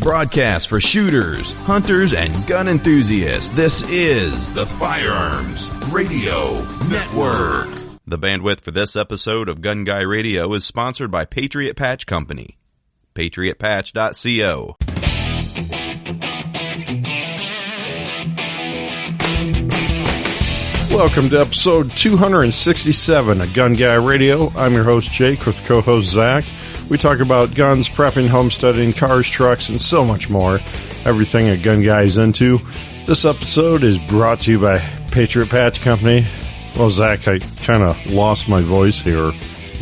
broadcast for shooters, hunters, and gun enthusiasts. This is the Firearms Radio Network. The bandwidth for this episode of Gun Guy Radio is sponsored by Patriot Patch Company. PatriotPatch.co. Welcome to episode 267 of Gun Guy Radio. I'm your host, Jake, with co-host Zach. We talk about guns, prepping, homesteading, cars, trucks, and so much more. Everything a gun guy is into. This episode is brought to you by Patriot Patch Company. Well, Zach, I kind of lost my voice here.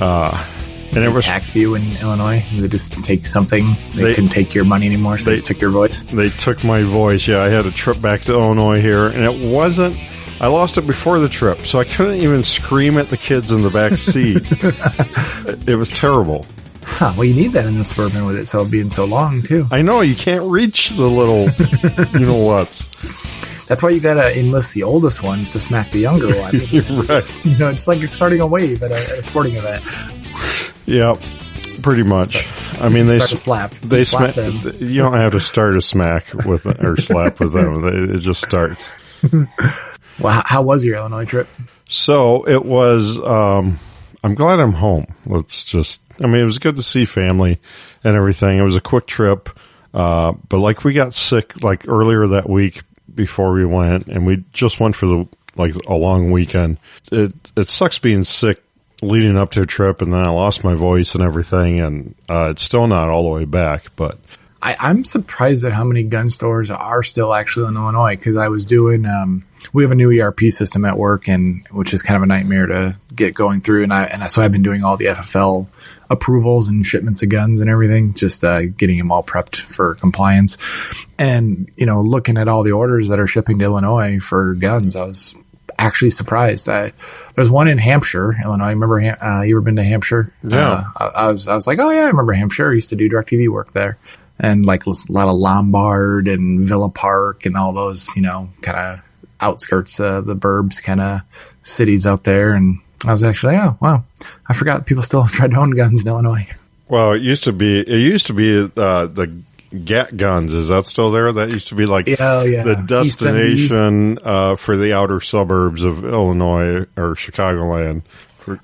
And it was tax you in Illinois. They just take something. They couldn't take your money anymore, so they just took your voice. They took my voice. Yeah, I had a trip back to Illinois here, and it wasn't. I lost it before the trip, so I couldn't even scream at the kids in the back seat. It was terrible. Huh, well, you need that in the Suburban with it being so long, too. I know, you can't reach the little, you-know-whats. That's why you gotta enlist the oldest ones to smack the younger ones. Right. You know, it's like you're starting a wave at a sporting event. Yeah, pretty much. So, I mean, they slap. They slap them. You don't have to start a smack with or slap with them. It just starts. Well, how was your Illinois trip? So it was. I'm glad I'm home. It was good to see family and everything. It was a quick trip, but we got sick earlier that week before we went, and we just went for a long weekend. It sucks being sick leading up to a trip, and then I lost my voice and everything, and it's still not all the way back, but. I'm surprised at how many gun stores are still actually in Illinois, because I was doing, we have a new ERP system at work, which is kind of a nightmare to get going through. So I've been doing all the FFL approvals and shipments of guns and everything, just, getting them all prepped for compliance. And, looking at all the orders that are shipping to Illinois for guns, I was actually surprised. There's one in Hampshire, Illinois. Remember, you ever been to Hampshire? Yeah. I was like, oh yeah, I remember Hampshire. I used to do DirecTV work there. And a lot of Lombard and Villa Park and all those, kind of outskirts of the burbs kind of cities out there. And I was actually, oh, wow. I forgot people still tried to own guns in Illinois. Well, it used to be the GAT guns. Is that still there? That used to be the destination, for the outer suburbs of Illinois or Chicagoland.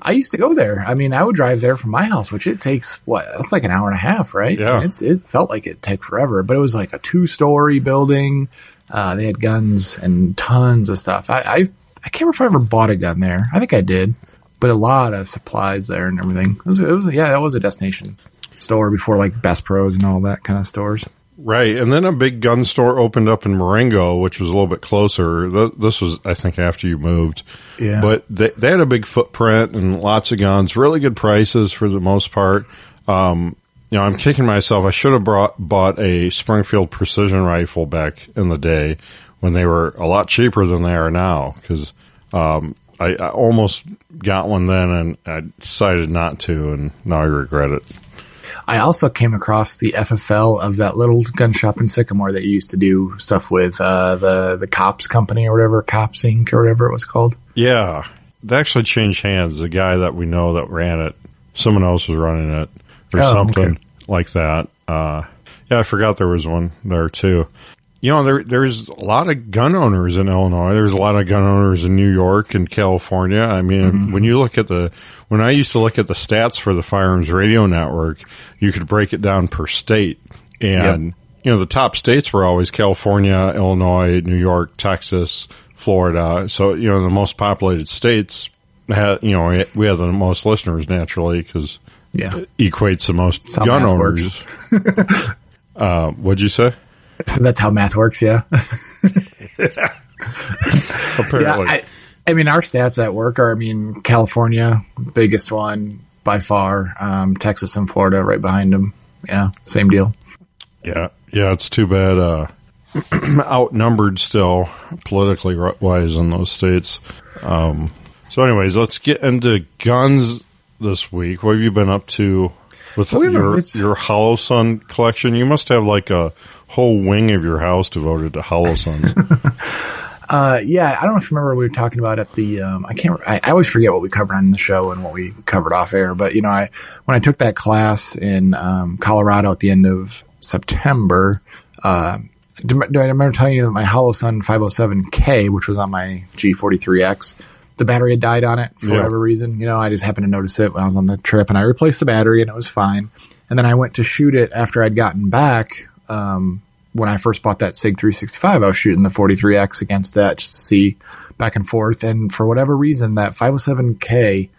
I used to go there. I mean, I would drive there from my house, which it takes, that's like an hour and a half, right? Yeah. It felt like it'd take forever, but it was like a 2-story building. They had guns and tons of stuff. I can't remember if I ever bought a gun there. I think I did, but a lot of supplies there and everything. That was a destination store before Bass Pros and all that kind of stores. Right. And then a big gun store opened up in Marengo, which was a little bit closer. This was, I think, after you moved. Yeah. But they had a big footprint and lots of guns, really good prices for the most part. I'm kicking myself. I should have bought a Springfield precision rifle back in the day when they were a lot cheaper than they are now, because I almost got one then and I decided not to, and now I regret it. I also came across the FFL of that little gun shop in Sycamore that used to do stuff with the Cops Company or whatever, Cops Inc. or whatever it was called. Yeah. They actually changed hands. The guy that we know that ran it, someone else was running it or something like that. I forgot there was one there too. There's a lot of gun owners in Illinois. There's a lot of gun owners in New York and California. I mean, when you look at when I used to look at the stats for the Firearms Radio Network, you could break it down per state. And, the top states were always California, Illinois, New York, Texas, Florida. So, the most populated states had, we have the most listeners naturally because it equates the most gun owners. What'd you say? So that's how math works, yeah. Apparently. Yeah, I mean, our stats at work are, California, biggest one by far. Texas and Florida right behind them. Yeah, same deal. Yeah, it's too bad. Outnumbered still, politically wise in those states. So anyways, let's get into guns this week. What have you been up to with your Hollow Sun collection? You must have a whole wing of your house devoted to Hollow Suns. Yeah, I don't know if you remember we were talking about at the, I always forget what we covered on the show and what we covered off air, but when I took that class in, Colorado at the end of September, Do I remember telling you that my Holosun 507K, which was on my G43X, the battery had died on it for whatever reason. You know, I just happened to notice it when I was on the trip, and I replaced the battery, and it was fine. And then I went to shoot it after I'd gotten back. When I first bought that SIG 365, I was shooting the 43X against that just to see back and forth. And for whatever reason, that 507K,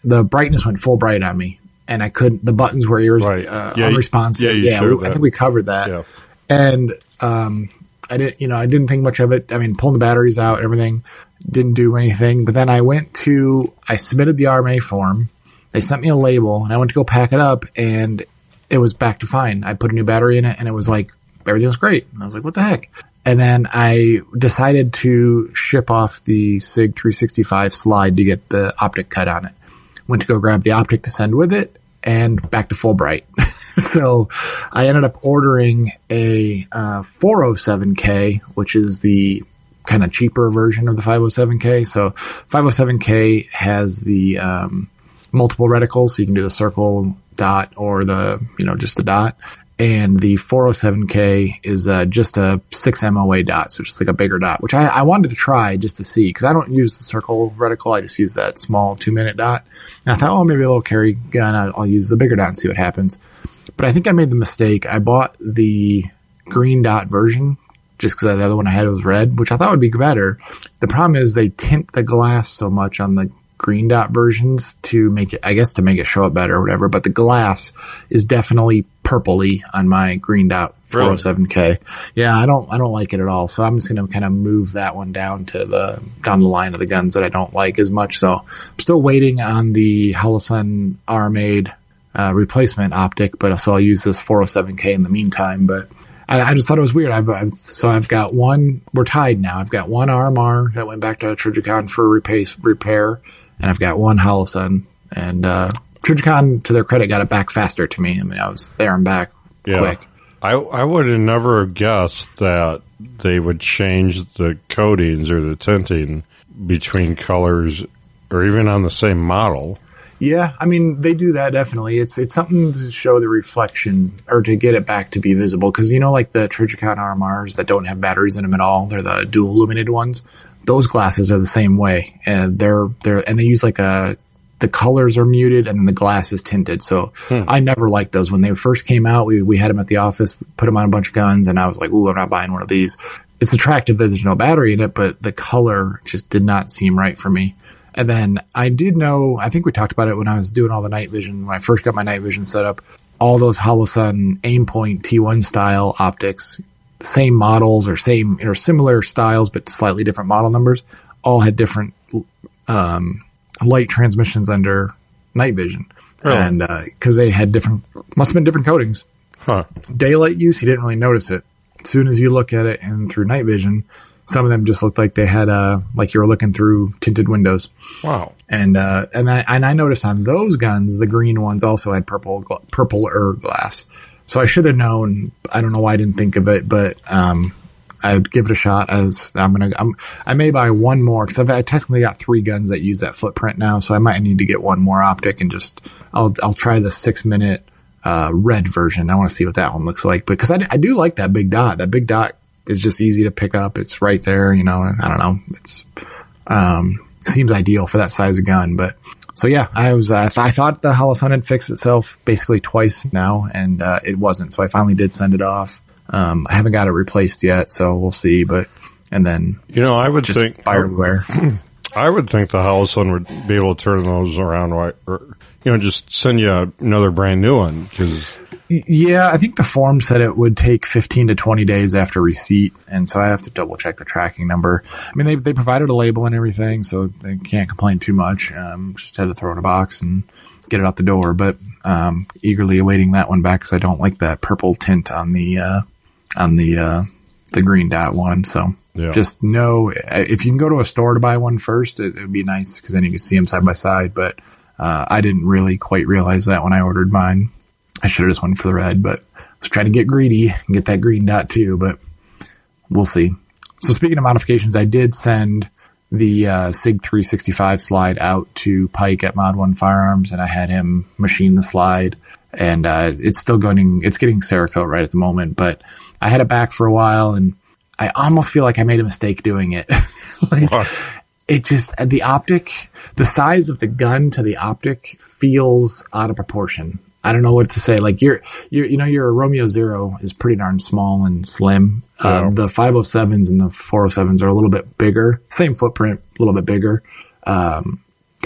the brightness went full bright on me, and I couldn't. The buttons were unresponsive. I think we covered that. Yeah. And I didn't think much of it. I mean, pulling the batteries out, everything didn't do anything. But then I submitted the RMA form. They sent me a label, and I went to go pack it up, and it was back to fine. I put a new battery in it, and it was like, everything was great. And I was like, what the heck? And then I decided to ship off the SIG 365 slide to get the optic cut on it. Went to go grab the optic to send with it, and back to full bright. So I ended up ordering a 407K, which is the kind of cheaper version of the 507K. So 507K has the multiple reticles, so you can do the circle dot or just the dot. And the 407K is just a 6 MOA dot, so just like a bigger dot, which I wanted to try just to see, because I don't use the circle reticle. I just use that small 2-minute dot. And I thought, maybe a little carry gun, I'll use the bigger dot and see what happens. But I think I made the mistake. I bought the green dot version just because the other one I had was red, which I thought would be better. The problem is they tint the glass so much on the green dot versions to make it show up better or whatever. But the glass is definitely purpley on my green dot 407K. Yeah, I don't like it at all. So I'm just going to kind of move that one down the line of the guns that I don't like as much. So I'm still waiting on the Holosun RMA replacement optic, but so I'll use this 407K in the meantime. But I just thought it was weird. I've got one, we're tied now. I've got one RMR that went back to Trijicon for repair, and I've got one Holosun, and Trijicon, to their credit, got it back faster to me. I mean, I was there and back quick. I would have never guessed that they would change the coatings or the tinting between colors or even on the same model. Yeah, I mean, they do that definitely. It's something to show the reflection or to get it back to be visible. Because, like the Trijicon RMRs that don't have batteries in them at all, they're the dual illuminated ones. Those glasses are the same way. And they use the colors are muted and the glass is tinted. So I never liked those. When they first came out, we had them at the office, put them on a bunch of guns, and I was like, ooh, I'm not buying one of these. It's attractive that there's no battery in it, but the color just did not seem right for me. And then I did know, I think we talked about it when I was doing all the night vision, when I first got my night vision set up, all those Holosun Aimpoint T1 style optics, same models or similar styles, but slightly different model numbers, all had different, light transmissions under night vision. Really? And, cause they had must have been different coatings. Huh. Daylight use, you didn't really notice it. As soon as you look at it and through night vision, some of them just looked like they had, like you were looking through tinted windows. Wow. And I noticed on those guns, the green ones also had purple glass. So I should have known. I don't know why I didn't think of it, but, I would give it a shot. I may buy one more because I technically got 3 guns that use that footprint now. So I might need to get one more optic and I'll try the 6-minute, red version. I want to see what that one looks like because I do like that big dot. That big dot is just easy to pick up. It's right there, I don't know. It's, seems ideal for that size of gun, but so yeah, I thought the Holosun had fixed itself basically twice now and, it wasn't. So I finally did send it off. I haven't got it replaced yet, so we'll see, and then, I would think fireware. I would think the Holosun would be able to turn those around, or, just send you another brand new one, because. Yeah, I think the form said it would take 15 to 20 days after receipt, and so I have to double check the tracking number. I mean, they provided a label and everything, so they can't complain too much. Just had to throw it in a box and get it out the door, but eagerly awaiting that one back because I don't like that purple tint on the green dot one. So just know if you can go to a store to buy one first, it would be nice because then you can see them side by side. But I didn't really quite realize that when I ordered mine. I should have just went for the red, but I was trying to get greedy and get that green dot too, but we'll see. So speaking of modifications, I did send the SIG 365 slide out to Pike at Mod 1 Firearms, and I had him machine the slide, and it's getting Cerakote right at the moment, but I had it back for a while, and I almost feel like I made a mistake doing it. It just, the size of the gun to the optic feels out of proportion. I don't know what to say. Like your Romeo Zero is pretty darn small and slim. The 507s and the 407s are a little bit bigger. Same footprint, a little bit bigger. I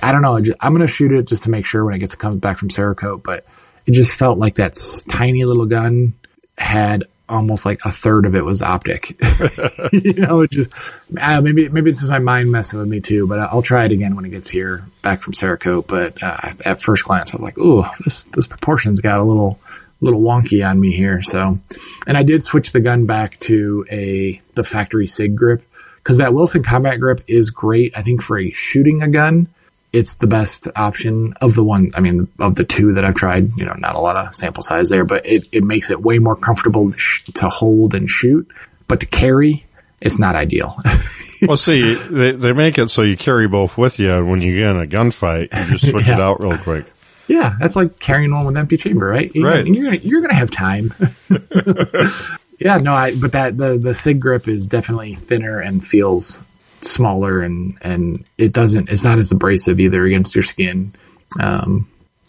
don't know. I'm going to shoot it just to make sure when it comes back from Cerakote, but it just felt like that tiny little gun had almost like a third of it was optic. It just, maybe it's just my mind messing with me too, but I'll try it again when it gets here back from Cerakote. But, at first glance, I was like, ooh, this proportion's got a little wonky on me here. So, and I did switch the gun back to the factory SIG grip, cause that Wilson combat grip is great. I think for shooting a gun, it's the best option of the two that I've tried. Not a lot of sample size there, but it makes it way more comfortable to hold and shoot. But to carry, it's not ideal. Well, see, they make it so you carry both with you, and when you get in a gunfight, you just switch it out real quick. Yeah, that's like carrying one with empty chamber, right? Right. You're gonna have time. Yeah, no, but the SIG grip is definitely thinner and feels smaller, and it's not as abrasive either against your skin.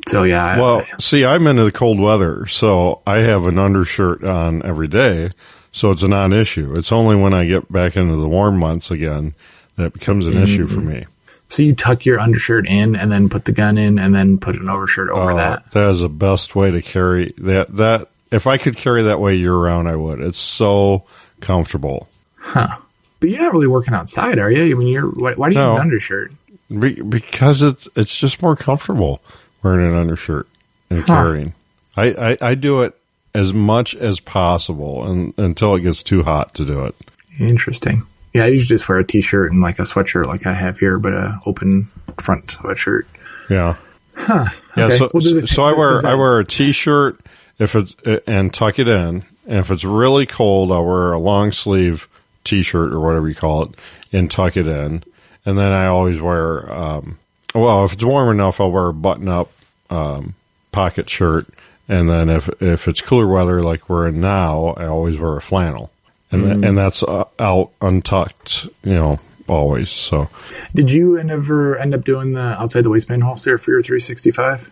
So yeah. See, I'm into the cold weather, so I have an undershirt on every day, so it's a non-issue. It's only when I get back into the warm months again that it becomes an issue for me. So you tuck your undershirt in and then put the gun in and then put an overshirt over that? That is the best way to carry that. If I could carry that way year round, I would. It's so comfortable. Huh. But you're not really working outside, are you? I mean, why do you need an undershirt? Because it's just more comfortable wearing an undershirt and carrying. I do it as much as possible until it gets too hot to do it. Interesting. Yeah, I usually just wear a t-shirt and like a sweatshirt like I have here, but a open front sweatshirt. Yeah. Huh. Yeah. Okay. So I wear a t-shirt and tuck it in. And if it's really cold, I'll wear a long sleeve t-shirt or whatever you call it and tuck it in. And then I always wear, if it's warm enough, I'll wear a button up, pocket shirt. And then if it's cooler weather like we're in now, I always wear a flannel. And that's out untucked, always. So, did you ever end up doing the outside the waistband holster for your 365?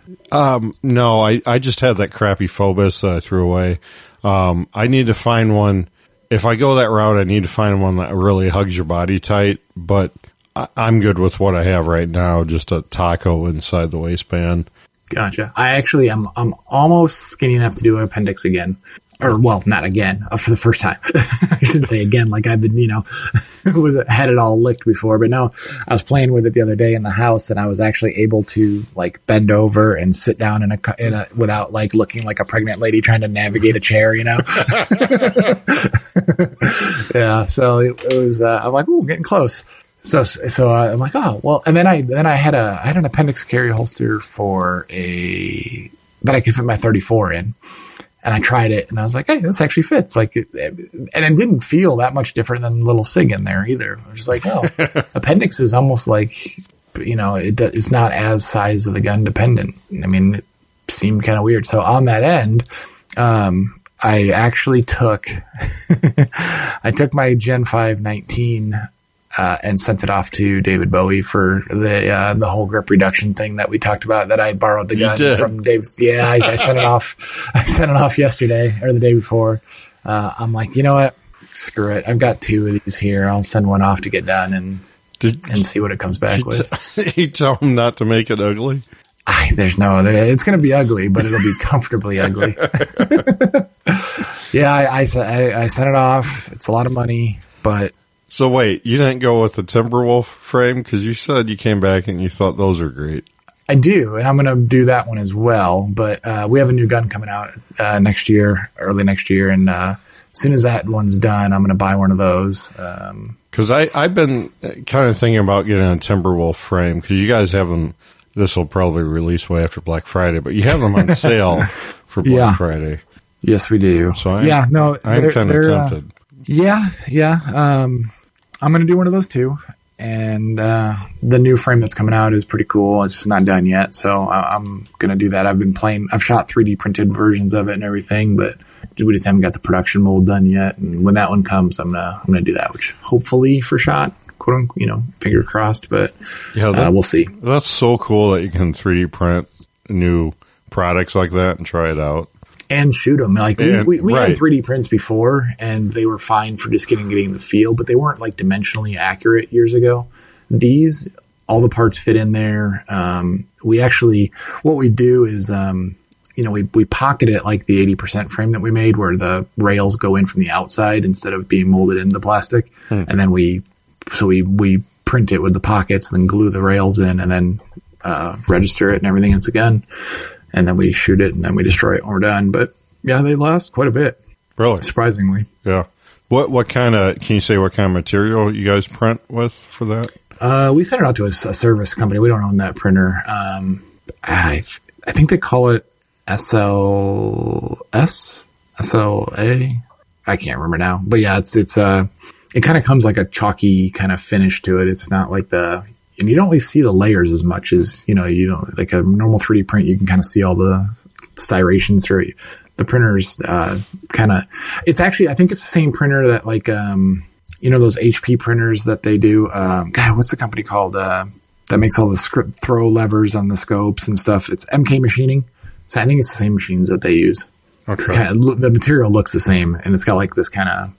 No, I just had that crappy Phobos that I threw away. I need to find one. If I go that route, I need to find one that really hugs your body tight. But I'm good with what I have right now, just a taco inside the waistband. Gotcha. I actually I'm almost skinny enough to do an appendix again. Or, well, not again, for the first time. I shouldn't say again, like I've been, had it all licked before. But no, I was playing with it the other day in the house, and I was actually able to like bend over and sit down in a without like looking like a pregnant lady trying to navigate a chair, Yeah, so it was. I'm like, ooh, getting close. So I'm like, oh well, and then I had an appendix carry holster that I could fit my 34 in. And I tried it, and I was like, hey, this actually fits. And it didn't feel that much different than little SIG in there either. I was just like, oh, appendix is almost like, it's not as size of the gun dependent. I mean, it seemed kind of weird. So on that end, I actually took my Gen 5 19, and sent it off to David Bowie for the whole grip reduction thing that we talked about, that I borrowed the gun from Dave's. Yeah, I sent it off. I sent it off yesterday or the day before. I'm like, you know what? Screw it. I've got 2 of these here. I'll send one off to get done and see what it comes back with. You tell him not to make it ugly? It's going to be ugly, but it'll be comfortably ugly. Yeah, I sent it off. It's a lot of money, but. So wait, you didn't go with the Timberwolf frame? Because you said you came back and you thought those are great. I do, and I'm going to do that one as well. But we have a new gun coming out next year, early next year, and as soon as that one's done, I'm going to buy one of those. Because I've been kind of thinking about getting a Timberwolf frame, because you guys have them. This will probably release way after Black Friday, but you have them on sale for Black Friday. Yes, we do. So I'm kind of tempted. Yeah. I'm going to do one of those too. And the new frame that's coming out is pretty cool. It's not done yet, so I'm gonna do that. I've shot 3D printed versions of it and everything, but we just haven't got the production mold done yet. And when that one comes, I'm gonna do that, which hopefully for shot, quote unquote, finger crossed, but we'll see. That's so cool that you can 3D print new products like that and try it out. And shoot them. Like we had 3D prints before, and they were fine for just getting the feel, but they weren't like dimensionally accurate years ago. These, all the parts fit in there. What we do is, we pocket it like the 80% frame that we made, where the rails go in from the outside instead of being molded into the plastic. And then we print it with the pockets, and then glue the rails in, and then register it and everything. It's a gun. And then we shoot it, and then we destroy it when we're done. But yeah, they last quite a bit. Really? Surprisingly. Yeah. What kind of, can you say what kind of material you guys print with for that? We sent it out to a service company. We don't own that printer. I think they call it SLS? SLA? I can't remember now. But yeah, it kind of comes like a chalky kind of finish to it. It's not like and you don't really see the layers as much as, like a normal 3D print, you can kind of see all the striations through it. The printer's, it's actually, I think it's the same printer that like, those HP printers that they do. God, what's the company called, that makes all the throw levers on the scopes and stuff? It's MK Machining. So I think it's the same machines that they use. Okay. The material looks the same, and it's got like this kind of,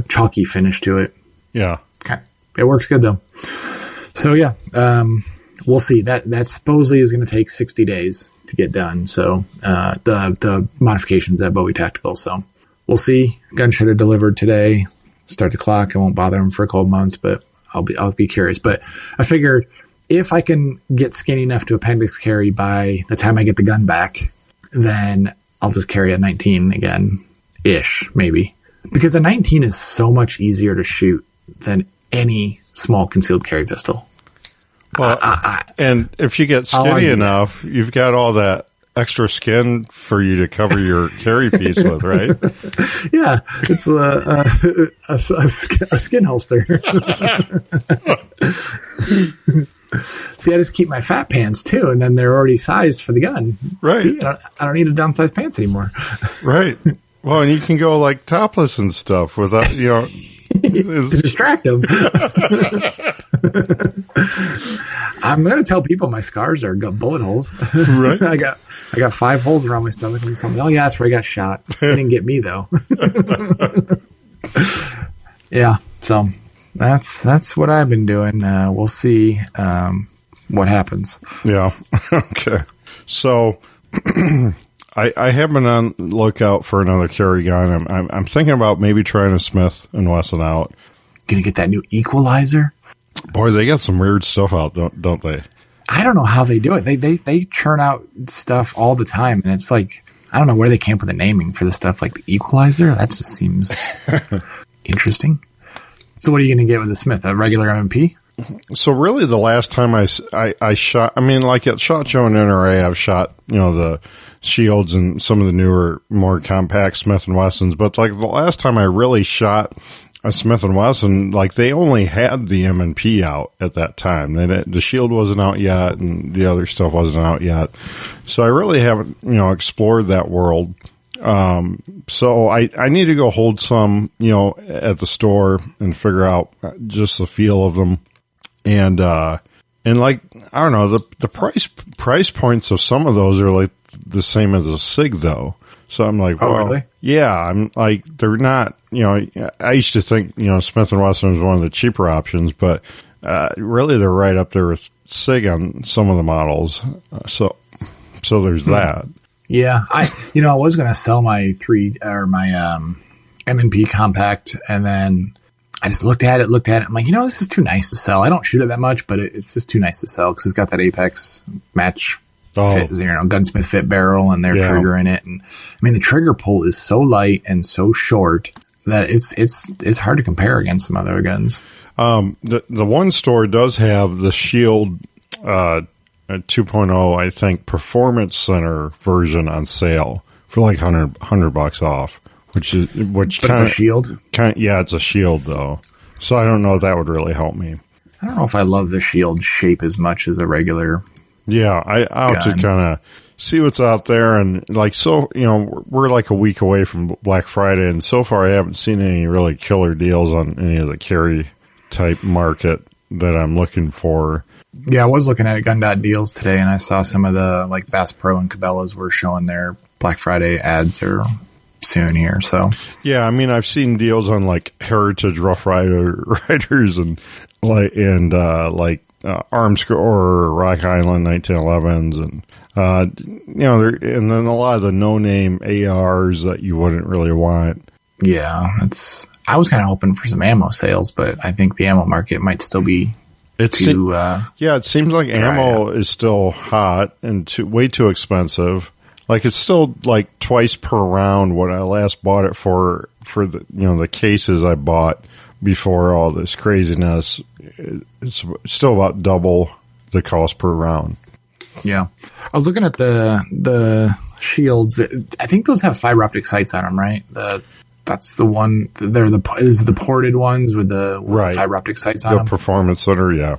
chalky finish to it. Yeah. Okay. It works good though. So yeah, we'll see. That supposedly is going to take 60 days to get done. So, the modifications at Bowie Tactical. So we'll see. Gun should have delivered today. Start the clock. I won't bother them for a couple months, but I'll be curious. But I figured if I can get skinny enough to appendix carry by the time I get the gun back, then I'll just carry a 19 again-ish, maybe. Because a 19 is so much easier to shoot than any small concealed carry pistol. Well, and if you get skinny enough, you've got all that extra skin for you to cover your carry piece with, right? Yeah, it's a skin holster. See, I just keep my fat pants too, and then they're already sized for the gun. Right. See, I don't need a downsized pants anymore. Right. Well, and you can go like topless and stuff without, distract them. I'm going to tell people my scars got bullet holes. Right. I got 5 holes around my stomach, and something. Oh yeah, that's where I got shot. They didn't get me though. Yeah. So that's what I've been doing. We'll see, what happens. Yeah. Okay. So, I have been on lookout for another carry gun. I'm thinking about maybe trying a Smith & Wesson out. Gonna get that new equalizer? Boy, they got some weird stuff out, don't they? I don't know how they do it. They churn out stuff all the time, and it's like, I don't know where they came up with the naming for the stuff, like the equalizer. That just seems interesting. So what are you going to get with the Smith? A regular M&P? So really the last time I shot, like at SHOT Show and NRA, I've shot, the Shields and some of the newer, more compact Smith & Wessons. But like the last time I really shot a Smith & Wesson, like they only had the M&P out at that time. The Shield wasn't out yet, and the other stuff wasn't out yet. So I really haven't, explored that world. So I need to go hold some, at the store and figure out just the feel of them. And like, I don't know, the price points of some of those are like the same as a SIG though. So I'm like, oh, really? Yeah, I'm like, they're not, I used to think, Smith & Wesson was one of the cheaper options, but, really they're right up there with SIG on some of the models. So there's that. Yeah. I was going to sell my M&P compact, and then I just looked at it. I'm like, this is too nice to sell. I don't shoot it that much, but it's just too nice to sell because it's got that Apex match fit, gunsmith fit barrel and their trigger in it. And the trigger pull is so light and so short that it's hard to compare against some other guns. The one store does have the Shield, 2.0, I think, Performance Center version on sale for like $100 off. Which kind of Shield? Yeah, it's a Shield though. So I don't know if that would really help me. I don't know if I love the shield shape as much as a regular. Yeah, I'll have to kind of see what's out there. And like, so, we're like a week away from Black Friday. And so far I haven't seen any really killer deals on any of the carry type market that I'm looking for. Yeah, I was looking at gun.deals today and I saw some of the like Bass Pro and Cabela's were showing their Black Friday ads are soon here. So yeah, I mean, I've seen deals on like Heritage Rough Riders and Arms or Rock Island 1911s and, and then a lot of the no-name ARs that you wouldn't really want. Yeah, I was kind of hoping for some ammo sales, but I think the ammo market might still be it seems like ammo is still hot and way too expensive. Like it's still like twice per round what I last bought it for the, the cases I bought before all this craziness. It's still about double the cost per round. Yeah. I was looking at the shields. I think those have fiber optic sights on them, right? That's the one. This is the ported ones with the fiber optic sights on them. The Performance Center, yeah.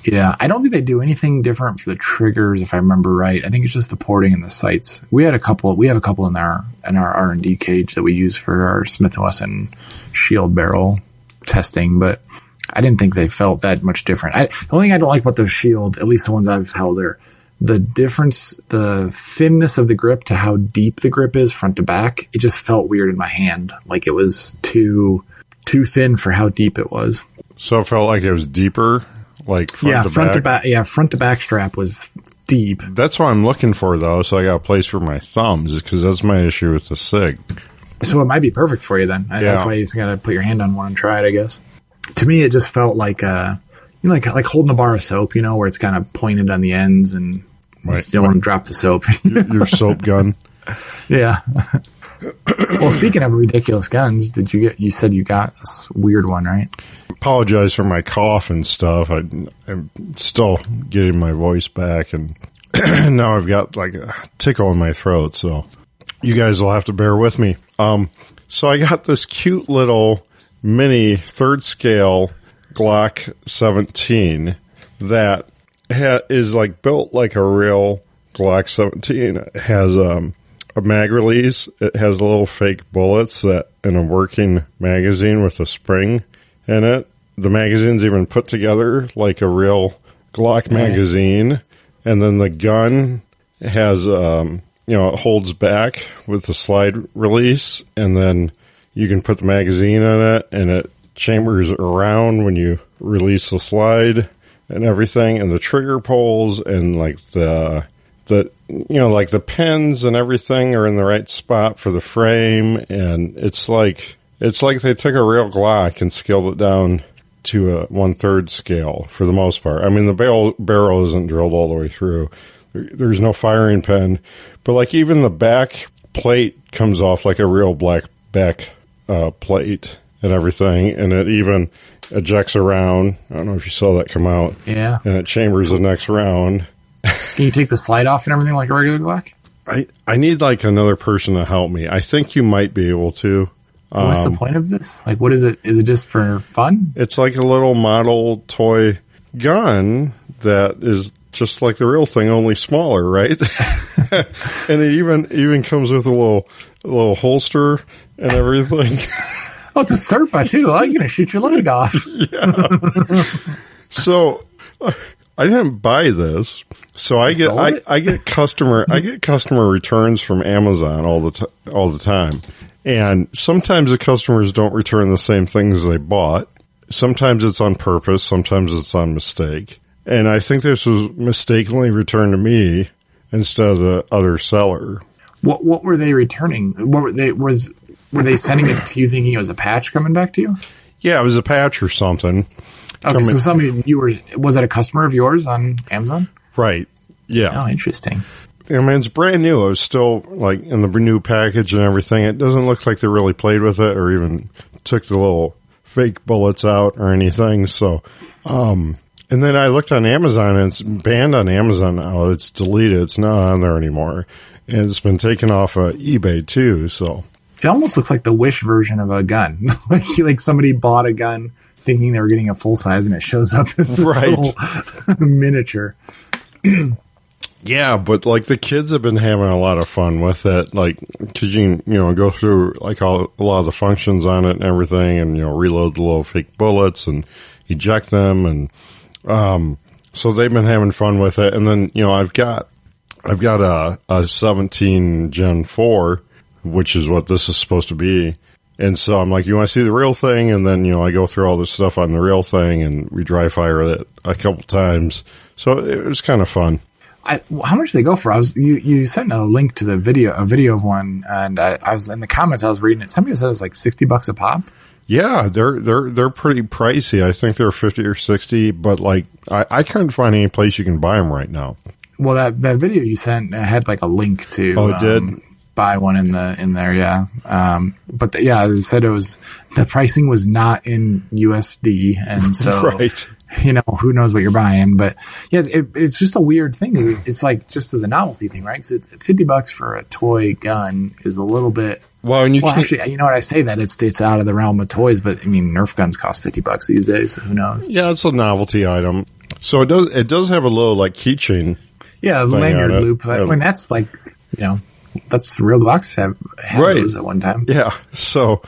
Yeah. I don't think they do anything different for the triggers, if I remember right. I think it's just the porting and the sights. We have a couple in our R&D cage that we use for our Smith & Wesson shield barrel testing, but I didn't think they felt that much different. The only thing I don't like about the shield, at least the ones I've held, are the difference, the thinness of the grip to how deep the grip is front to back. It just felt weird in my hand. Like it was too thin for how deep it was. So it felt like it was deeper, like front to back? Yeah, front to back strap was deep. That's what I'm looking for though, so I got a place for my thumbs, because that's my issue with the SIG. So it might be perfect for you then. Yeah. That's why you just gotta put your hand on one and try it, I guess. To me, it just felt like, like holding a bar of soap, where it's kind of pointed on the ends and you don't want to drop the soap. Your soap gun. Yeah. Well, speaking of ridiculous guns, you said you got this weird one, right? Apologize for my cough and stuff. I'm still getting my voice back, and now I've got like a tickle in my throat, so you guys will have to bear with me. So I got this cute little mini third scale Glock 17 that is like built like a real Glock 17. It has a mag release. It has little fake bullets that in a working magazine with a spring in it. The magazine's even put together like a real Glock magazine. And then the gun has, it holds back with the slide release, and then you can put the magazine in it, and it chambers around when you release the slide and everything, and the trigger pulls and like the pins and everything are in the right spot for the frame. And it's like they took a real Glock and scaled it down to a 1/3 scale for the most part. I mean, the barrel isn't drilled all the way through. There's no firing pin, but like even the back plate comes off like a real black back plate and everything, and it even ejects around. I don't know if you saw that come out. Yeah. And it chambers the next round. Can you take the slide off and everything like a regular Glock? I need like another person to help me. I think you might be able to. What's the point of this? Like, what is it? Is it just for fun? It's like a little model toy gun that is just like the real thing, only smaller, right? And it even comes with a little holster and everything. Oh, it's a Serpa too. I'm going to shoot your leg off. Yeah. So I didn't buy this. So I get customer returns from Amazon all the time. And sometimes the customers don't return the same things they bought. Sometimes it's on purpose. Sometimes it's on mistake. And I think this was mistakenly returned to me instead of the other seller. What were they returning? Were they sending it to you thinking it was a patch coming back to you? Yeah, it was a patch or something. Okay, so was it a customer of yours on Amazon? Right. Yeah. Oh, interesting. I mean, it's brand new. It was still like in the new package and everything. It doesn't look like they really played with it or even took the little fake bullets out or anything. So, and then I looked on Amazon and it's banned on Amazon now. It's deleted. It's not on there anymore. And it's been taken off eBay too. So it almost looks like the Wish version of a gun. like somebody bought a gun thinking they were getting a full size, and it shows up as this little miniature. Yeah, but like the kids have been having a lot of fun with it, like because you go through like a lot of the functions on it and everything, and reload the little fake bullets and eject them, and so they've been having fun with it. And then I've got a 17 Gen 4, which is what this is supposed to be. And so I'm like, you want to see the real thing? And then, I go through all this stuff on the real thing, and we dry fire it a couple times. So it was kind of fun. How much did they go for? You sent a link to a video of one, and I was in the comments, I was reading it. Somebody said it was like $60 a pop. Yeah, they're pretty pricey. I think they're 50 or 60, but like, I can't find any place you can buy them right now. Well, that video you sent had like a link to. Oh, it did? Buy one in there, yeah. But they said the pricing was not in USD, and so right. Who knows what you're buying? But yeah, it's just a weird thing. It's like just as a novelty thing, right? Because $50 for a toy gun is a little bit. Well, and actually, you know what? I say that it's out of the realm of toys, but I mean, Nerf guns cost $50 these days. So who knows? Yeah, it's a novelty item. So it does have a little like keychain. Yeah, lanyard loop. I mean, that's like that's real Glocks have right. those at one time. Yeah. So,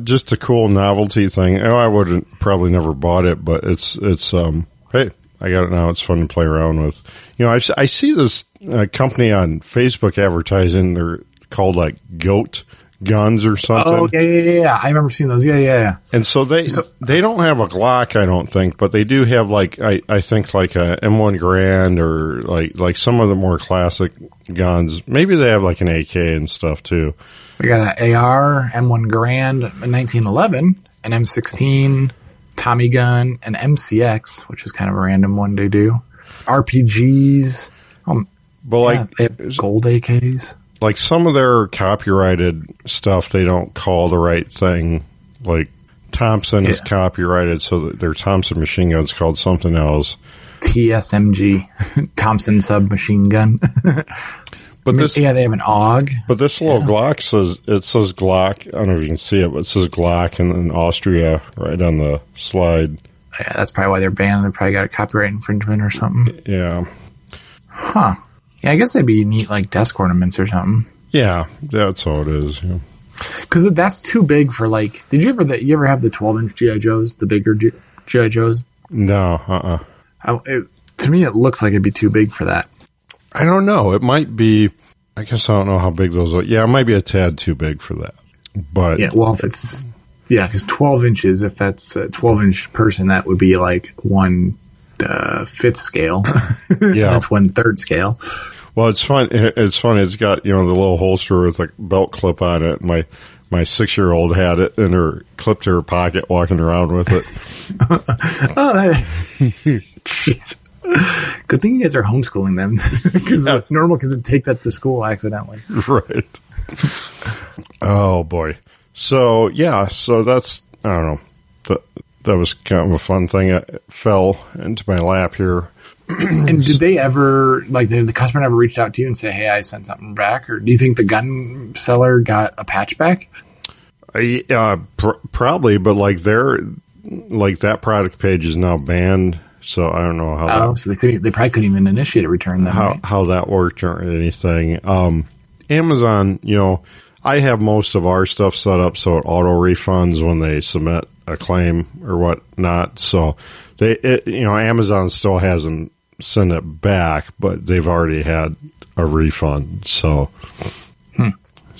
just a cool novelty thing. I wouldn't probably never bought it, but it's hey, I got it now. It's fun to play around with. I see this company on Facebook advertising. They're called like Goat Guns or something. Oh, yeah. I remember seeing those. Yeah. And so they don't have a Glock, I don't think, but they do have like, I think like a M1 Grand or like some of the more classic guns. Maybe they have like an AK and stuff too. We got an AR, M1 Grand, a 1911, an M16, Tommy gun, an MCX, which is kind of a random one to do. RPGs. But they have gold AKs. Like some of their copyrighted stuff, they don't call the right thing. Like Thompson is copyrighted, so that their Thompson machine gun's called something else. TSMG, Thompson submachine gun. But they have an AUG. But this little Glock says Glock. I don't know if you can see it, but it says Glock and then Austria right on the slide. Yeah, that's probably why they're banned. They probably got a copyright infringement or something. Yeah. Huh. Yeah, I guess they'd be neat, like desk ornaments or something. Yeah, that's all it is. Yeah. Because that's too big for like. Did you ever have the 12-inch GI Joes, the bigger GI Joes? No. To me, it looks like it'd be too big for that. I don't know. It might be. I guess I don't know how big those are. Yeah, it might be a tad too big for that. But yeah, well, if it's because 12 inches. If that's a 12-inch person, that would be like 1/5 scale. Yeah, that's 1/3 scale. Well, it's fun. It's funny. It's got the little holster with a belt clip on it. My 6-year-old had it in her clipped to her pocket, walking around with it. Jeez. Good thing you guys are homeschooling them, because normal kids would take that to school accidentally. Right. Oh boy. So that's, I don't know. That was kind of a fun thing. It fell into my lap here. And did they ever, did the customer ever reach out to you and say, hey, I sent something back? Or do you think the gun seller got a patch back? Probably, but that product page is now banned. So I don't know how. So they probably couldn't even initiate a return then. How that worked or anything. Amazon, I have most of our stuff set up so it auto refunds when they submit a claim or whatnot. So Amazon still hasn't sent it back, but they've already had a refund. So,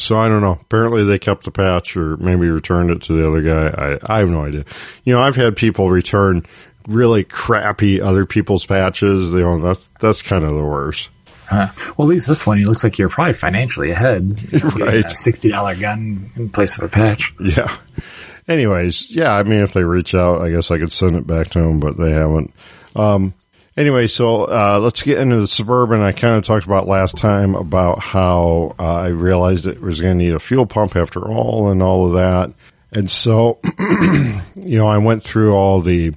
So I don't know. Apparently they kept the patch or maybe returned it to the other guy. I have no idea. I've had people return really crappy other people's patches. That's kind of the worst. Well, at least this one, it looks like you're probably financially ahead. Right. A $60 gun in place of a patch. Yeah. Anyways, if they reach out, I guess I could send it back to them, but they haven't. Anyway, so let's get into the Suburban. I kind of talked about last time about how I realized it was going to need a fuel pump after all and all of that. And so, I went through all the,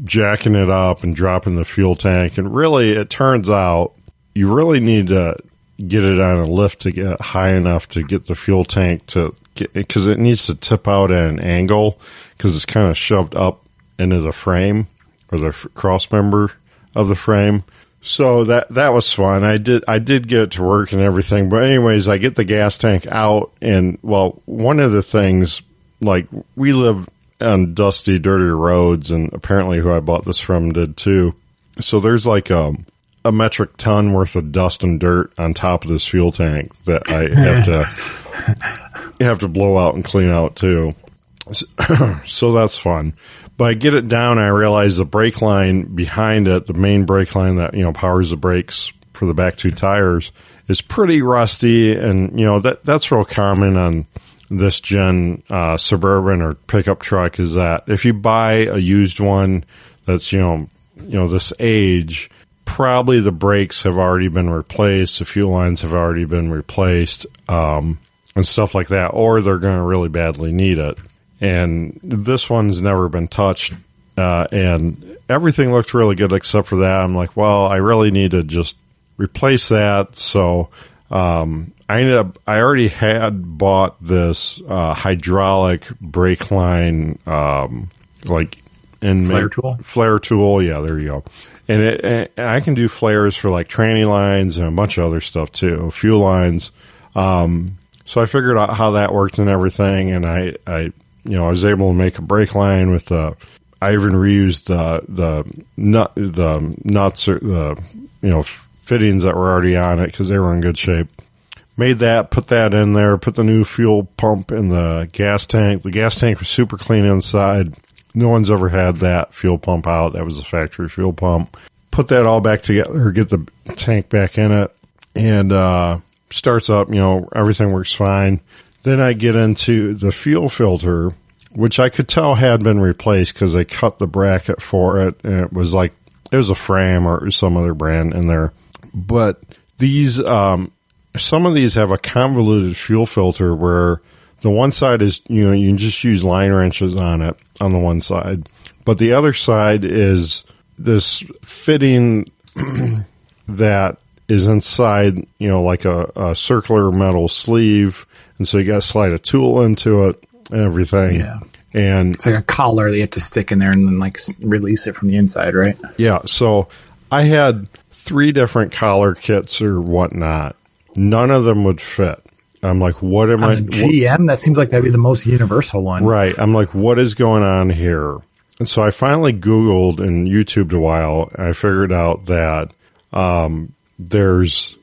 jacking it up and dropping the fuel tank. And really, it turns out you really need to get it on a lift to get high enough to get the fuel tank to because it needs to tip out at an angle because it's kind of shoved up into the frame or the cross member of the frame. So that was fun. I did get it to work and everything. But anyways, I get the gas tank out, and well, one of the things, like, we live on dusty, dirty roads, and apparently who I bought this from did too. So there's like a metric ton worth of dust and dirt on top of this fuel tank that I have to blow out and clean out too. So that's fun. But I get it down, and I realize the brake line behind it, the main brake line that, powers the brakes for the back two tires, is pretty rusty. And, that's real common on this gen, Suburban or pickup truck, is that if you buy a used one that's, this age, probably the brakes have already been replaced, the fuel lines have already been replaced, and stuff like that, or they're going to really badly need it. And this one's never been touched, and everything looked really good except for that. I'm like, well, I really need to just replace that. So, I already had bought this, hydraulic brake line, flare tool. Yeah, there you go. And I can do flares for like tranny lines and a bunch of other stuff too, fuel lines. So I figured out how that worked and everything, and I was able to make a brake line with I even reused the nuts or the fittings that were already on it because they were in good shape. Made that, put that in there, put the new fuel pump in the gas tank. The gas tank was super clean inside. No one's ever had that fuel pump out. That was a factory fuel pump. Put that all back together, get the tank back in it, and starts up. Everything works fine. Then I get into the fuel filter, which I could tell had been replaced because they cut the bracket for it, and it was a frame or some other brand in there. But these, some of these have a convoluted fuel filter where the one side is, you can just use line wrenches on it on the one side, but the other side is this fitting that is inside, like a circular metal sleeve. And so you got to slide a tool into it and everything. Yeah. And it's like a collar that you have to stick in there and then release it from the inside, right? Yeah. So I had 3 different collar kits or whatnot. None of them would fit. I'm like, what am I? GM? That seems like that'd be the most universal one. Right. I'm like, what is going on here? And so I finally Googled and YouTubed a while, and I figured out that there's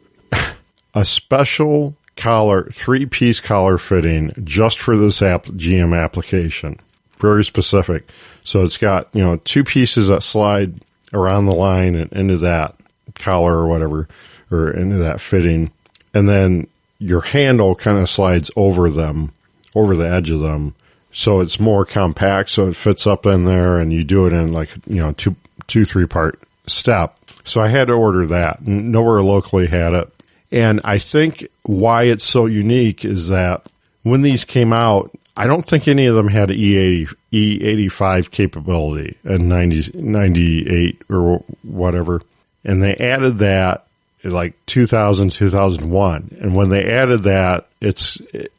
a special collar, 3-piece collar fitting just for this GM application. Very specific. So it's got, 2 pieces that slide around the line and into that collar or whatever, or into that fitting. And then your handle kind of slides over them, over the edge of them. So it's more compact. So it fits up in there, and you do it in 2-3 part step. So I had to order that. Nowhere locally had it. And I think why it's so unique is that when these came out, I don't think any of them had E85 capability in 98 or whatever. And they added that in 2000, 2001. And when they added that,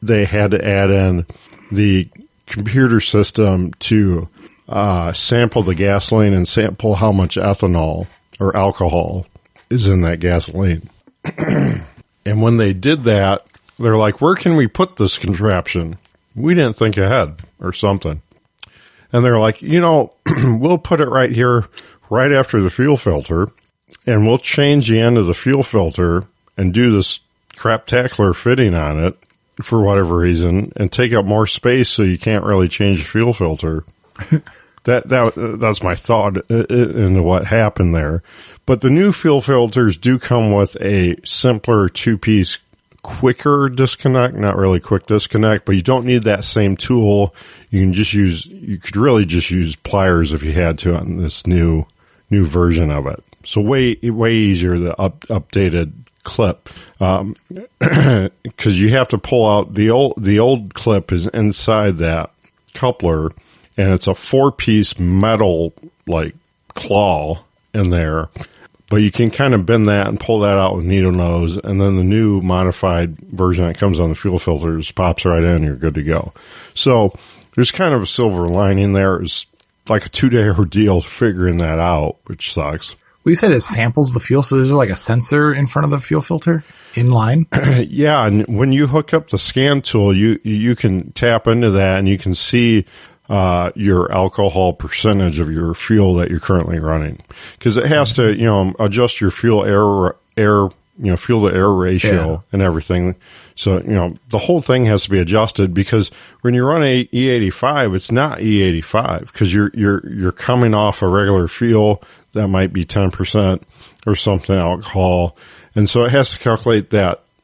they had to add in the computer system to sample the gasoline and sample how much ethanol or alcohol is in that gasoline. And when they did that, they're like, where can we put this contraption? We didn't think ahead or something. And they're like, we'll put it right here, right after the fuel filter, and we'll change the end of the fuel filter and do this craptacular fitting on it for whatever reason and take up more space so you can't really change the fuel filter. That's my thought into what happened there. But the new fuel filters do come with a simpler 2-piece quicker disconnect, not really quick disconnect, but you don't need that same tool. You could really just use pliers if you had to on this new version of it. So way easier, the updated clip. 'Cause you have to pull out the old clip is inside that coupler, and it's a 4-piece metal claw in there. But you can kind of bend that and pull that out with needle nose, and then the new modified version that comes on the fuel filters pops right in, you're good to go. So there's kind of a silver lining there. It's like a 2-day ordeal figuring that out, which sucks. Well, you said it samples the fuel, so there's like a sensor in front of the fuel filter in line? Yeah, and when you hook up the scan tool, you can tap into that and you can see your alcohol percentage of your fuel that you're currently running. Because it has to, adjust your fuel fuel to air ratio and everything. So, the whole thing has to be adjusted, because when you run a E85, it's not E85, because you're coming off a regular fuel that might be 10% or something alcohol. And so it has to calculate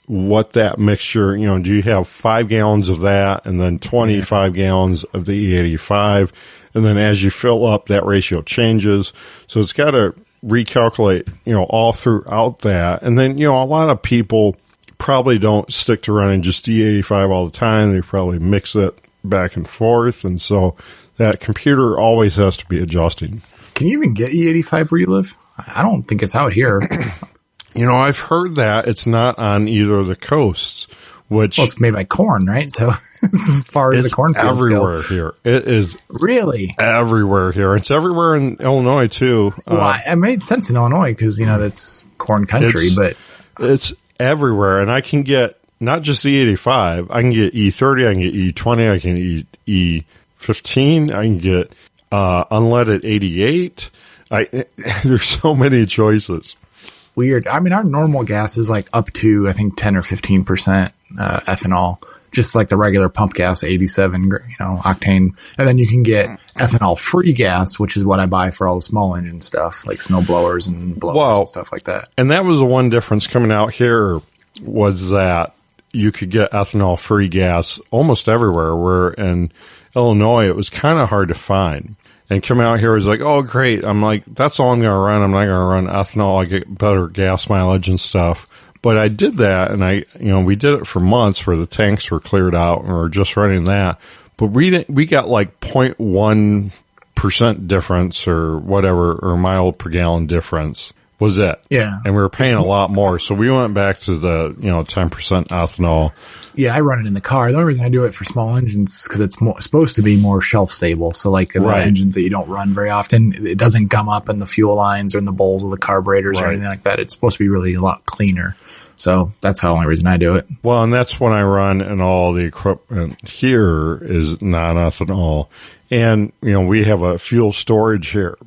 what that mixture, do you have 5 gallons of that and then 25 gallons of the E85? And then as you fill up, that ratio changes. So it's got to recalculate, all throughout that. And then, a lot of people probably don't stick to running just E85 all the time. They probably mix it back and forth. And so that computer always has to be adjusting. Can you even get E85 where you live? I don't think it's out here. I've heard that it's not on either of the coasts, which... Well, it's made by corn, right? So as far as the cornfields everywhere here. It is really everywhere here. It's everywhere in Illinois too. Well, it made sense in Illinois because, that's corn country, but... It's everywhere, and I can get not just E85, I can get E30, I can get E20, I can get E15, I can get unleaded 88. There's so many choices. Weird. I mean, our normal gas is like up to, I think, 10 or 15% ethanol, just like the regular pump gas, 87, octane. And then you can get ethanol-free gas, which is what I buy for all the small engine stuff, like snow blowers and blowers and stuff like that. And that was the one difference coming out here, was that you could get ethanol-free gas almost everywhere, where in Illinois it was kind of hard to find. And coming out here was like, oh, great. I'm like, that's all I'm going to run. I'm not going to run ethanol. I get better gas mileage and stuff. But I did that, and we did it for months where the tanks were cleared out and we were just running that. But we got like 0.1% difference or whatever, or mile per gallon difference was it. Yeah. And we were paying a lot more. So we went back to the, 10% ethanol. Yeah, I run it in the car. The only reason I do it for small engines is because it's supposed to be more shelf stable. So like the engines that you don't run very often, it doesn't gum up in the fuel lines or in the bowls of the carburetors or anything like that. It's supposed to be really a lot cleaner. So that's the only reason I do it. Well, and that's when I run, and all the equipment here is non-ethanol. And, we have a fuel storage here.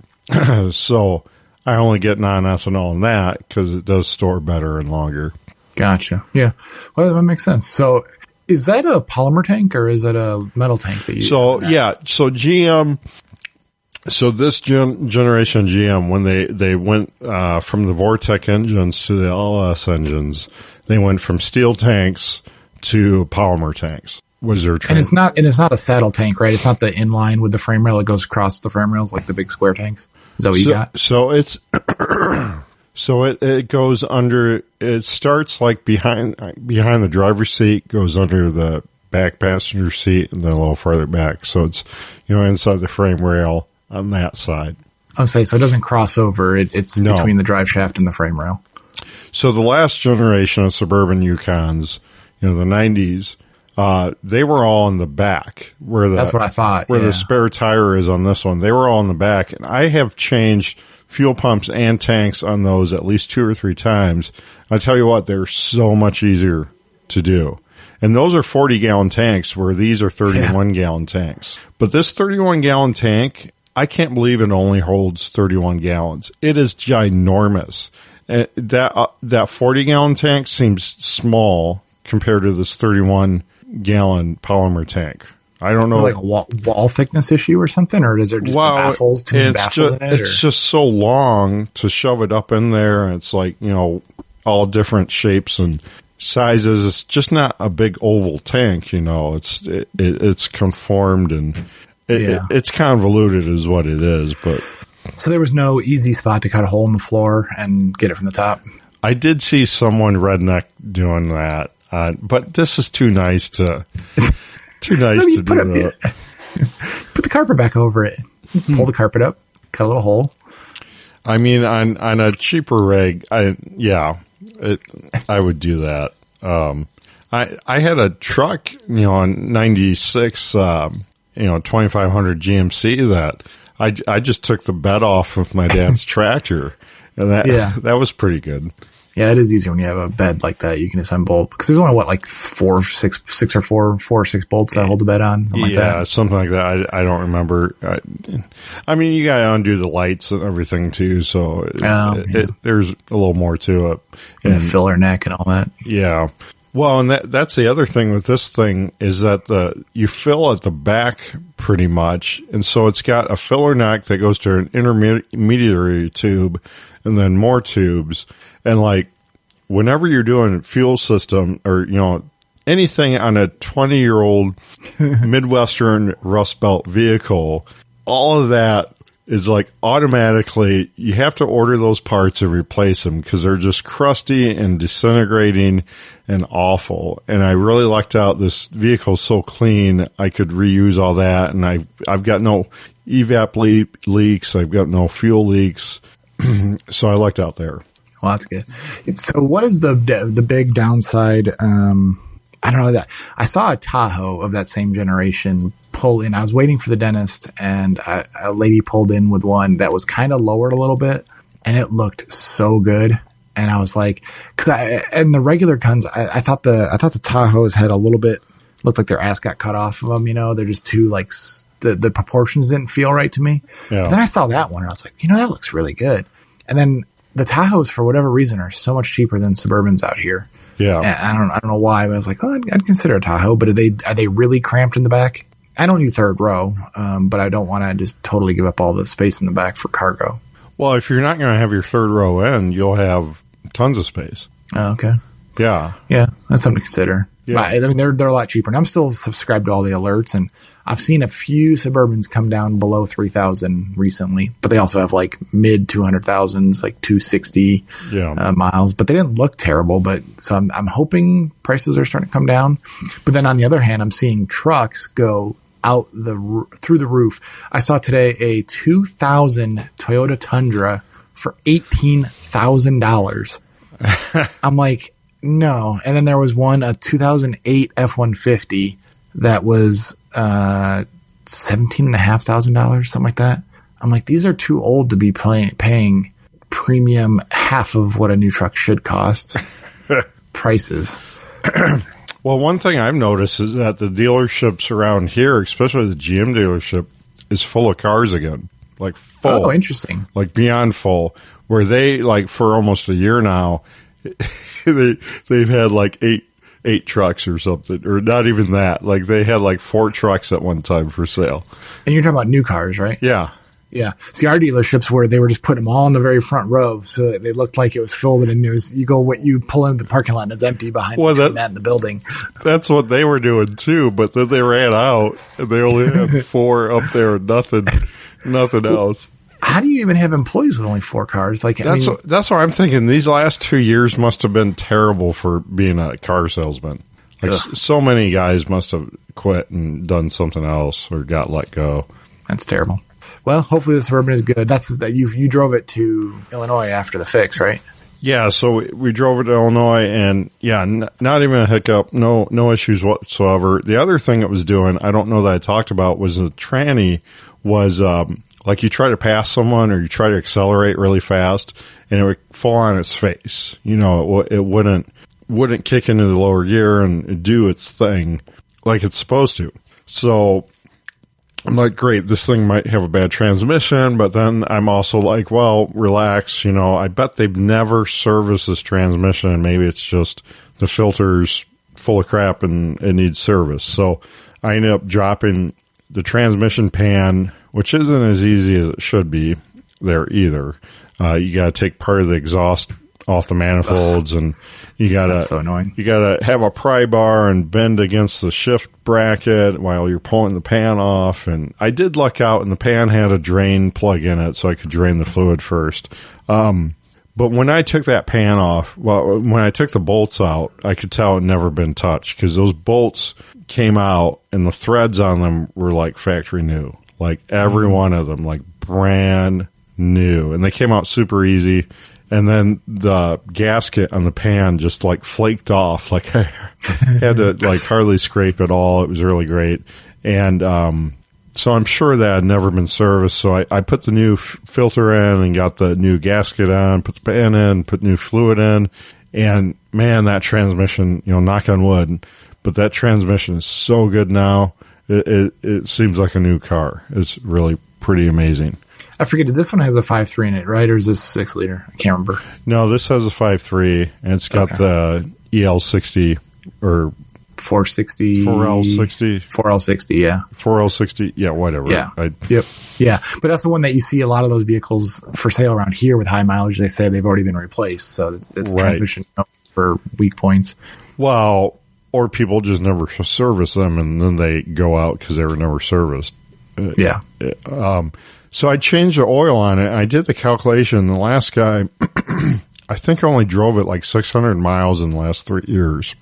So I only get non-ethanol in that because it does store better and longer. Gotcha. Yeah. Well, that makes sense. So is that a polymer tank or is it a metal tank that you... So, yeah. So GM... So this generation GM, when they went from the Vortec engines to the LS engines, they went from steel tanks to polymer tanks. Was their and it's not a saddle tank, right? It's not the inline with the frame rail. It goes across the frame rails like the big square tanks. Is that what you got? So it's it goes under. It starts like behind the driver's seat, goes under the back passenger seat, and then a little further back. So it's inside the frame rail on that side. I'll say, so it doesn't cross over. It's between the drive shaft and the frame rail. So the last generation of Suburban Yukons, the 90s, they were all in the back that's what I thought. Where the spare tire is on this one. They were all in the back. And I have changed fuel pumps and tanks on those at least 2 or 3 times. I tell you what, they're so much easier to do. And those are 40-gallon tanks where these are 31-gallon tanks. But this 31-gallon tank, I can't believe it only holds 31 gallons. It is ginormous. That 40-gallon tank seems small compared to this 31-gallon polymer tank. I don't know. Is it like a wall thickness issue or something? Or is there just baffles, too many baffles in it? It's just so long to shove it up in there. And it's like, all different shapes and sizes. It's just not a big oval tank, it's conformed and it's convoluted is what it is. But so there was no easy spot to cut a hole in the floor and get it from the top. I did see someone redneck doing that, but this is too nice to do that. Put the carpet back over it. Pull the carpet up, cut a little hole. I mean, on a cheaper rig, I would do that. I had a truck, in 96, 2500 GMC that I just took the bed off of my dad's tractor, and that was pretty good. Yeah, it is easy when you have a bed like that. You can assemble, because there's only like 4 or 6 bolts that hold the bed on. Something like that. I don't remember. I mean, you gotta undo the lights and everything too, so there's a little more to it. And filler neck and all that. Yeah. Well, and that's the other thing with this thing is that you fill at the back pretty much, and so it's got a filler neck that goes to an intermediary tube, and then more tubes. And like, whenever you're doing fuel system or, anything on a 20-year-old Midwestern Rust Belt vehicle, all of that is like automatically, you have to order those parts and replace them because they're just crusty and disintegrating and awful. And I really lucked out. This vehicle's so clean, I could reuse all that. And I've got no evap leaks. I've got no fuel leaks. So I lucked out there. Well, that's good. So what is the big downside? I don't know that I saw a Tahoe of that same generation pull in. I was waiting for the dentist and a lady pulled in with one that was kind of lowered a little bit and it looked so good. And I was like, and the regular guns, I thought the Tahoes had a little bit, looked like their ass got cut off of them. They're just too like, the proportions didn't feel right to me. Yeah. Then I saw that one and I was like, that looks really good. And then the Tahoes, for whatever reason, are so much cheaper than Suburbans out here. Yeah. And I don't know why, but I was like, I'd consider a Tahoe, but are they really cramped in the back? I don't do third row, but I don't want to just totally give up all the space in the back for cargo. Well, if you're not going to have your third row in, you'll have tons of space. Oh, okay. Yeah. Yeah, that's something to consider. Yeah. I mean, they're a lot cheaper, and I'm still subscribed to all the alerts, and I've seen a few Suburbans come down below 3,000 recently, but they also have like mid 200,000s, like 260 miles, but they didn't look terrible. So I'm hoping prices are starting to come down. But then on the other hand, I'm seeing trucks go out through the roof. I saw today a 2000 Toyota Tundra for $18,000. I'm like, no. And then there was a 2008 F-150 that was $17,500, something like that. I'm like, these are too old to be paying premium half of what a new truck should cost prices. Well, one thing I've noticed is that the dealerships around here, especially the GM dealership, is full of cars again. Like full. Oh, interesting. Like beyond full. Where they, like, for almost a year now, they've had like eight trucks or something, or not even that. Like they had like 4 trucks at one time for sale. And you're talking about new cars, right? Yeah. Yeah. See, our dealerships where they were just putting them all in the very front row, so that they looked like it was filled, and you pull into the parking lot and it's empty behind that in the building. That's what they were doing too, but then they ran out and they only had 4 up there and nothing else. How do you even have employees with only 4 cars? That's what I'm thinking. These last 2 years must have been terrible for being a car salesman. So many guys must have quit and done something else or got let go. That's terrible. Well, hopefully the Suburban is good. That's that you drove it to Illinois after the fix, right? Yeah, so we drove it to Illinois, and not even a hiccup, no issues whatsoever. The other thing it was doing, I don't know that I talked about, was the tranny was like you try to pass someone or you try to accelerate really fast, and it would fall on its face. It wouldn't kick into the lower gear and do its thing like it's supposed to. So I'm like, great, this thing might have a bad transmission, but then I'm also like, well, relax, I bet they've never serviced this transmission, and maybe it's just the filter's full of crap and it needs service. So I ended up dropping the transmission pan, which isn't as easy as it should be there either. You gotta take part of the exhaust off the manifolds, and that's so annoying. You gotta have a pry bar and bend against the shift bracket while you're pulling the pan off. And I did luck out, and the pan had a drain plug in it, so I could drain the fluid first. But when I took that pan off, when I took the bolts out, I could tell it had never been touched, because those bolts came out and the threads on them were like factory new. Like every one of them, like brand new, and they came out super easy. And then the gasket on the pan just like flaked off. Like I had to like hardly scrape at all. It was really great. And, so I'm sure that had never been serviced. So I put the new filter in and got the new gasket on, put the pan in, put new fluid in. And man, that transmission, knock on wood, but that transmission is so good now. It seems like a new car. It's really pretty amazing. I forget, this one has a 5.3 in it, right? Or is this 6 liter? I can't remember. No, this has a 5.3 and it's got the EL60 or 460. 4L60. 4L60, yeah. 4L60, yeah, whatever. Yeah. Yep. Yeah. But that's the one that you see a lot of those vehicles for sale around here with high mileage. They say they've already been replaced. So it's right. Transmission for weak points. Well, or people just never service them and then they go out because they were never serviced. Yeah. So I changed the oil on it and I did the calculation. The last guy, I think I only drove it like 600 miles in the last 3 years.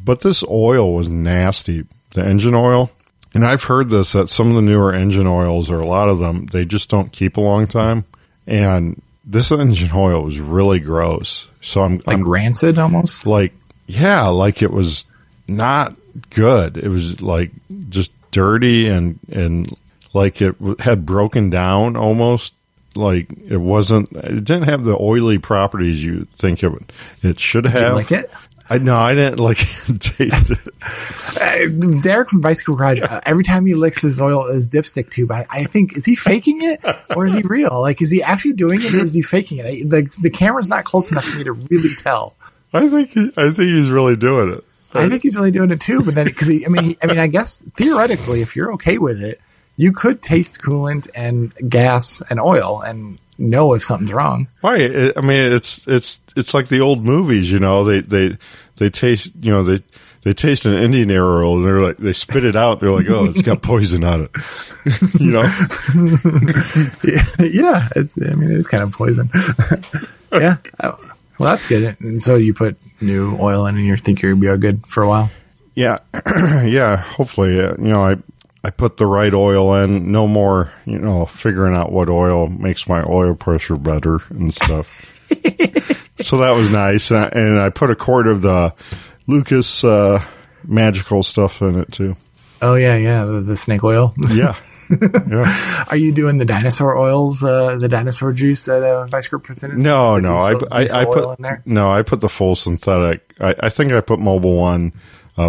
But this oil was nasty, the engine oil. And I've heard this, that some of the newer engine oils, or a lot of them, they just don't keep a long time. And this engine oil was really gross. So I'm rancid almost? Like it was not good. It was like just dirty and like it had broken down almost. Like it didn't have the oily properties you think it should have. Did you like it? I didn't like taste it. Derek from Bicycle Garage, every time he licks his dipstick tube, I think, is he faking it or is he real? Like, is he actually doing it or is he faking it? The camera's not close enough for me to really tell. I think he's really doing it. I think he's really doing it too, but then, I guess theoretically, if you're okay with it, you could taste coolant and gas and oil and know if something's wrong. Right. It's like the old movies, they taste, they taste an Indian arrow and they're like, they spit it out. They're like, oh, it's got poison on it. Yeah. It's kind of poison. Yeah. Well, that's good. And so you put new oil in and you think you'll be all good for a while? Yeah. Yeah. Hopefully, I put the right oil in. No more, figuring out what oil makes my oil pressure better and stuff. So that was nice. And I put a quart of the Lucas magical stuff in it too. Oh, yeah. The snake oil. Yeah. Yeah. Are you doing the dinosaur oils, the dinosaur juice that Vice Grip puts in it? No. I put the full synthetic. I think I put Mobile One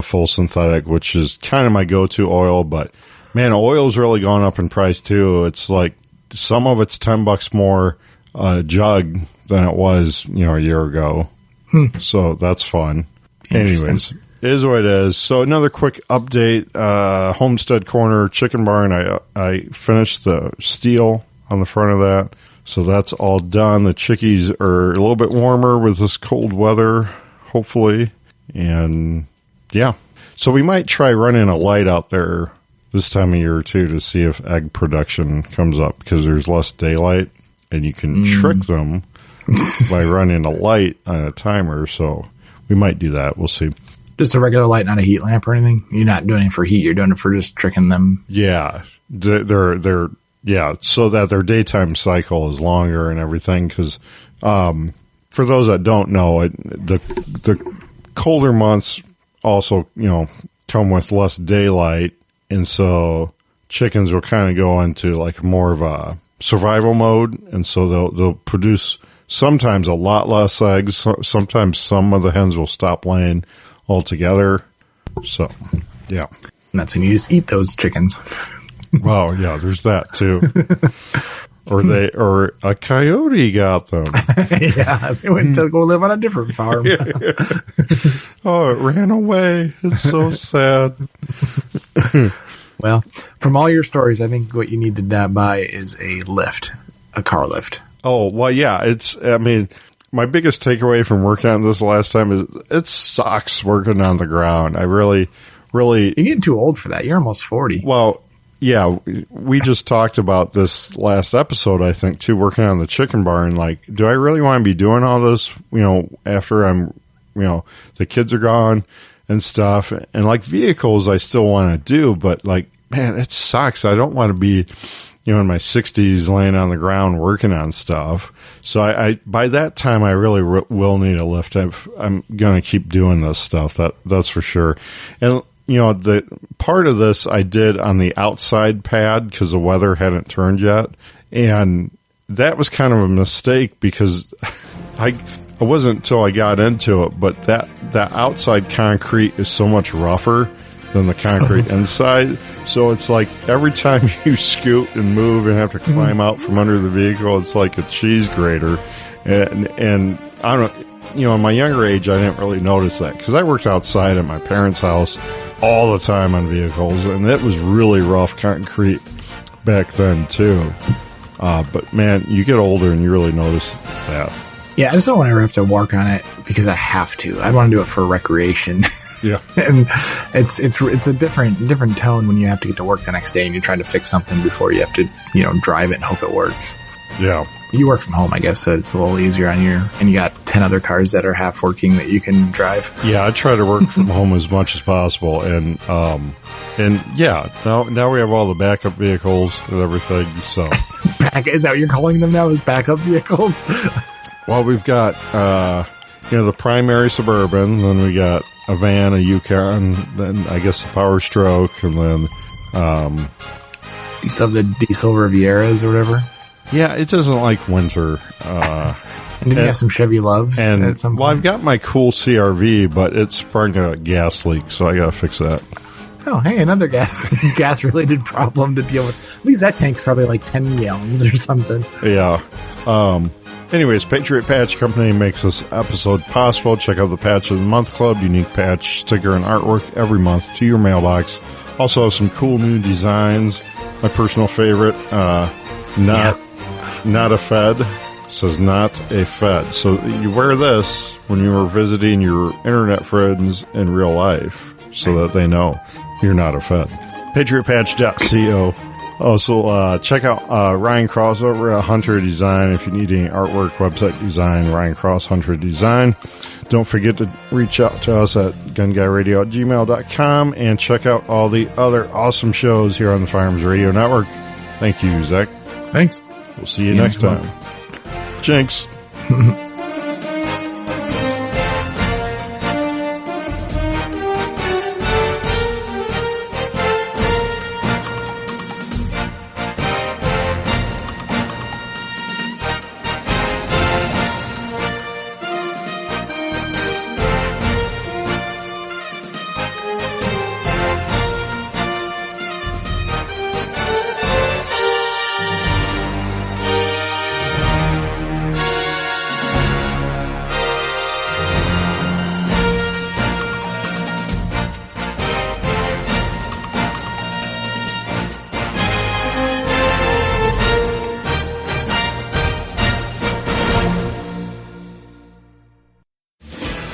full synthetic, which is kind of my go-to oil, but man, oil's really gone up in price too. It's like some of it's $10 more a jug than it was, a year ago. So that's fun. Anyways, it is what it is. So another quick update, Homestead Corner Chicken Barn. I finished the steel on the front of that. So that's all done. The chickies are a little bit warmer with this cold weather, hopefully. And yeah. So we might try running a light out there this time of year too to see if egg production comes up because there's less daylight and you can trick them by running a light on a timer. So we might do that. We'll see. Just a regular light, not a heat lamp or anything? You're not doing it for heat. You're doing it for just tricking them. Yeah. They're so that their daytime cycle is longer and everything. Cause, for those that don't know, the colder months also, come with less daylight. And so chickens will kind of go into like more of a survival mode. And so they'll produce sometimes a lot less eggs. Sometimes some of the hens will stop laying altogether. So, yeah. And that's when you just eat those chickens. Well, yeah, there's that too. Or a coyote got them. Yeah, they went to go live on a different farm. Oh, it ran away. It's so sad. Well, from all your stories, I think what you need to buy is a car lift. Oh, well, yeah, my biggest takeaway from working on this last time is it sucks working on the ground. I really. You're getting too old for that. You're almost 40. Well, yeah, we just talked about this last episode, I think, too, working on the chicken barn. Like, do I really want to be doing all this, after I'm, the kids are gone and stuff? And like vehicles I still want to do, but like man, it sucks. I don't want to be, in my 60s laying on the ground working on stuff. So I by that time, I really will need a lift. I'm going to keep doing this stuff. That's for sure. And, the part of this I did on the outside pad because the weather hadn't turned yet. And that was kind of a mistake because it wasn't until I got into it, but that outside concrete is so much rougher than the concrete inside. So it's like every time you scoot and move and have to climb out from under the vehicle, it's like a cheese grater. And I don't, in my younger age, I didn't really notice that because I worked outside at my parents' house all the time on vehicles, and it was really rough concrete back then too. But man, you get older and you really notice that. Yeah, I just don't want to ever have to work on it because I have to. I want to do it for recreation. Yeah. And it's a different tone when you have to get to work the next day and you're trying to fix something before you have to, drive it and hope it works. Yeah. You work from home, I guess, so it's a little easier on and you got 10 other cars that are half working that you can drive. Yeah, I try to work from home as much as possible. And yeah, now we have all the backup vehicles and everything. So is that what you're calling them now, is backup vehicles? Well, we've got, the primary Suburban, then we got a van, a Yukon, then I guess a Power Stroke, and then, you still have the diesel Rivieras or whatever? Yeah, it doesn't like winter. And then you have some Chevy Loves at some point? Well, I've got my cool CRV, but it's sprung a gas leak, so I gotta fix that. Oh, hey, another gas-related problem to deal with. At least that tank's probably like 10 gallons or something. Yeah. Anyways, Patriot Patch Company makes this episode possible. Check out the Patch of the Month Club. Unique patch, sticker, and artwork every month to your mailbox. Also have some cool new designs. My personal favorite, not a Fed, says not a Fed. So you wear this when you are visiting your internet friends in real life so that they know you're not a Fed. PatriotPatch.co. Also, check out Ryan Cross over at Hunter Design. If you need any artwork, website design, Ryan Cross, Hunter Design. Don't forget to reach out to us at gunguyradio@gmail.com and check out all the other awesome shows here on the Firearms Radio Network. Thank you, Zach. Thanks. We'll see you next time. Jinx.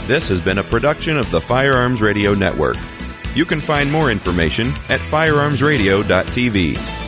This has been a production of the Firearms Radio Network. You can find more information at firearmsradio.tv.